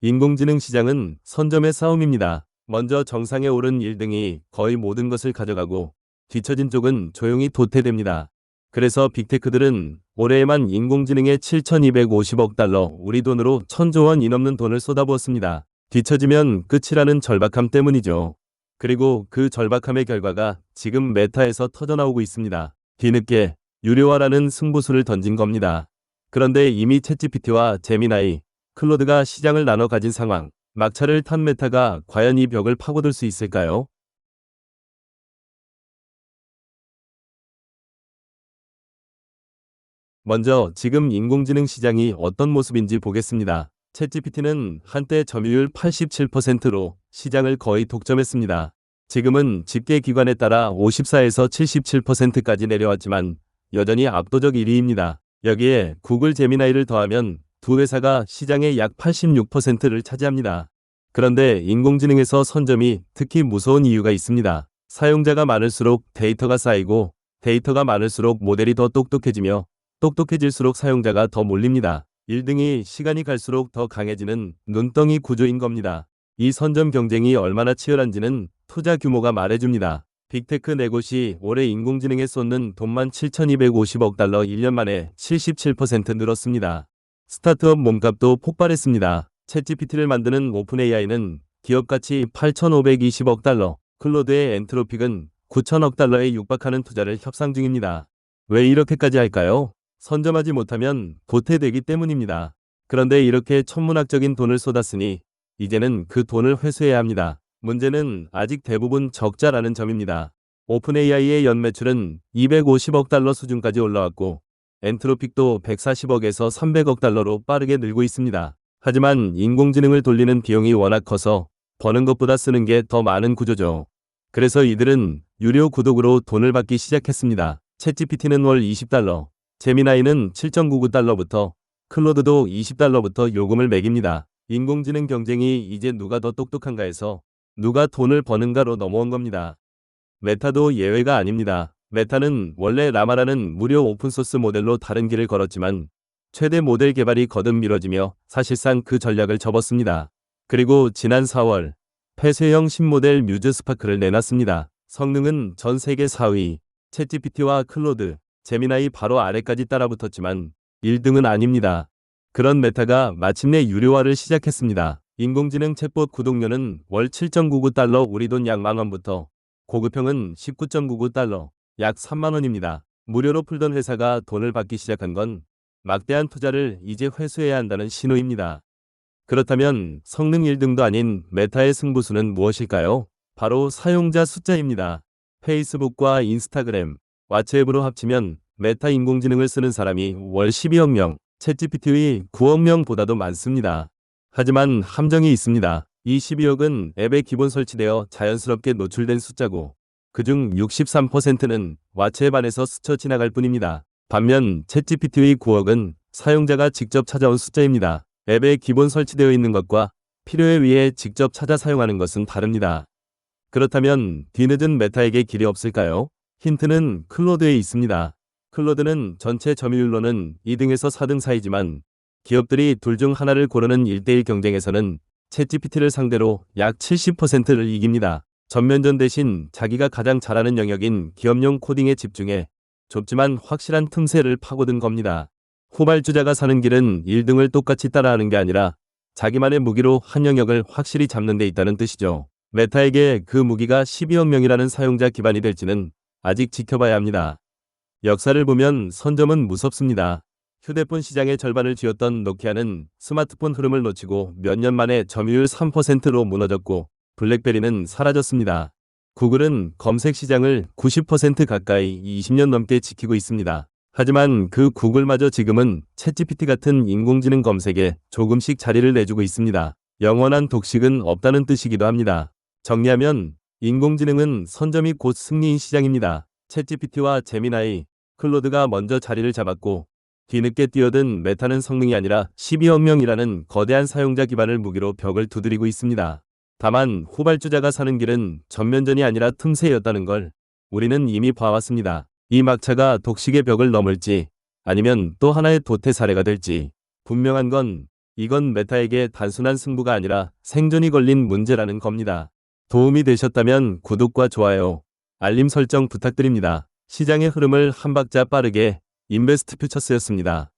인공지능 시장은 선점의 싸움입니다. 먼저 정상에 오른 1등이 거의 모든 것을 가져가고 뒤처진 쪽은 조용히 도태됩니다. 그래서 빅테크들은 올해에만 인공지능에 7,250억 달러, 우리 돈으로 1,000조 원이 넘는 돈을 쏟아부었습니다. 뒤처지면 끝이라는 절박함 때문이죠. 그리고 그 절박함의 결과가 지금 메타에서 터져나오고 있습니다. 뒤늦게 유료화라는 승부수를 던진 겁니다. 그런데 이미 챗GPT와 제미나이, 클로드가 시장을 나눠 가진 상황, 막차를 탄 메타가 과연 이 벽을 파고들 수 있을까요? 먼저 지금 인공지능 시장이 어떤 모습인지 보겠습니다. 챗GPT는 한때 점유율 87%로 시장을 거의 독점했습니다. 지금은 집계 기관에 따라 54에서 77%까지 내려왔지만 여전히 압도적 1위입니다. 여기에 구글 제미나이를 더하면 두 회사가 시장의 약 86%를 차지합니다. 그런데 인공지능에서 선점이 특히 무서운 이유가 있습니다. 사용자가 많을수록 데이터가 쌓이고 데이터가 많을수록 모델이 더 똑똑해지며 똑똑해질수록 사용자가 더 몰립니다. 1등이 시간이 갈수록 더 강해지는 눈덩이 구조인 겁니다. 이 선점 경쟁이 얼마나 치열한지는 투자 규모가 말해줍니다. 빅테크 네곳이 올해 인공지능에 쏟는 돈만 7,250억 달러 1년 만에 77% 늘었습니다. 스타트업 몸값도 폭발했습니다. 챗GPT를 만드는 오픈AI는 기업가치 8,520억 달러, 클로드의 엔트로픽은 9천억 달러에 육박하는 투자를 협상 중입니다. 왜 이렇게까지 할까요? 선점하지 못하면 도태되기 때문입니다. 그런데 이렇게 천문학적인 돈을 쏟았으니 이제는 그 돈을 회수해야 합니다. 문제는 아직 대부분 적자라는 점입니다. 오픈AI의 연매출은 250억 달러 수준까지 올라왔고 엔트로픽도 140억에서 300억 달러로 빠르게 늘고 있습니다. 하지만 인공지능을 돌리는 비용이 워낙 커서 버는 것보다 쓰는 게 더 많은 구조죠. 그래서 이들은 유료 구독으로 돈을 받기 시작했습니다. 챗GPT는 월 20달러, 제미나이는 7.99달러부터, 클로드도 20달러부터 요금을 매깁니다. 인공지능 경쟁이 이제 누가 더 똑똑한가에서 누가 돈을 버는가로 넘어온 겁니다. 메타도 예외가 아닙니다. 메타는 원래 라마라는 무료 오픈소스 모델로 다른 길을 걸었지만 최대 모델 개발이 거듭 미뤄지며 사실상 그 전략을 접었습니다. 그리고 지난 4월 폐쇄형 신모델 뮤즈 스파크를 내놨습니다. 성능은 전 세계 4위, 챗GPT와 클로드, 제미나이 바로 아래까지 따라붙었지만 1등은 아닙니다. 그런 메타가 마침내 유료화를 시작했습니다. 인공지능 챗봇 구독료는 월 7.99달러, 우리 돈 약 만원부터 고급형은 19.99달러, 약 3만원입니다. 무료로 풀던 회사가 돈을 받기 시작한 건 막대한 투자를 이제 회수해야 한다는 신호입니다. 그렇다면 성능 1등도 아닌 메타의 승부수는 무엇일까요? 바로 사용자 숫자입니다. 페이스북과 인스타그램, 왓츠앱으로 합치면 메타 인공지능을 쓰는 사람이 월 12억 명, 챗GPT의 9억 명보다도 많습니다. 하지만 함정이 있습니다. 이 12억은 앱에 기본 설치되어 자연스럽게 노출된 숫자고 그중 63%는 왓츠앱 안에서 스쳐 지나갈 뿐입니다. 반면 챗GPT의 9억은 사용자가 직접 찾아온 숫자입니다. 앱에 기본 설치되어 있는 것과 필요에 의해 직접 찾아 사용하는 것은 다릅니다. 그렇다면 뒤늦은 메타에게 길이 없을까요? 힌트는 클로드에 있습니다. 클로드는 전체 점유율로는 2등에서 4등 사이지만 기업들이 둘 중 하나를 고르는 1대1 경쟁에서는 챗GPT를 상대로 약 70%를 이깁니다. 전면전 대신 자기가 가장 잘하는 영역인 기업용 코딩에 집중해 좁지만 확실한 틈새를 파고든 겁니다. 후발주자가 사는 길은 1등을 똑같이 따라하는 게 아니라 자기만의 무기로 한 영역을 확실히 잡는 데 있다는 뜻이죠. 메타에게 그 무기가 12억 명이라는 사용자 기반이 될지는 아직 지켜봐야 합니다. 역사를 보면 선점은 무섭습니다. 휴대폰 시장의 절반을 쥐었던 노키아는 스마트폰 흐름을 놓치고 몇 년 만에 점유율 3%로 무너졌고 블랙베리는 사라졌습니다. 구글은 검색 시장을 90% 가까이 20년 넘게 지키고 있습니다. 하지만 그 구글마저 지금은 챗GPT 같은 인공지능 검색에 조금씩 자리를 내주고 있습니다. 영원한 독식은 없다는 뜻이기도 합니다. 정리하면 인공지능은 선점이 곧 승리인 시장입니다. 챗GPT와 제미나이, 클로드가 먼저 자리를 잡았고 뒤늦게 뛰어든 메타는 성능이 아니라 12억 명이라는 거대한 사용자 기반을 무기로 벽을 두드리고 있습니다. 다만 후발주자가 사는 길은 전면전이 아니라 틈새였다는 걸 우리는 이미 봐왔습니다. 이 막차가 독식의 벽을 넘을지 아니면 또 하나의 도태 사례가 될지 분명한 건 이건 메타에게 단순한 승부가 아니라 생존이 걸린 문제라는 겁니다. 도움이 되셨다면 구독과 좋아요, 알림 설정 부탁드립니다. 시장의 흐름을 한 박자 빠르게 인베스트 퓨처스였습니다.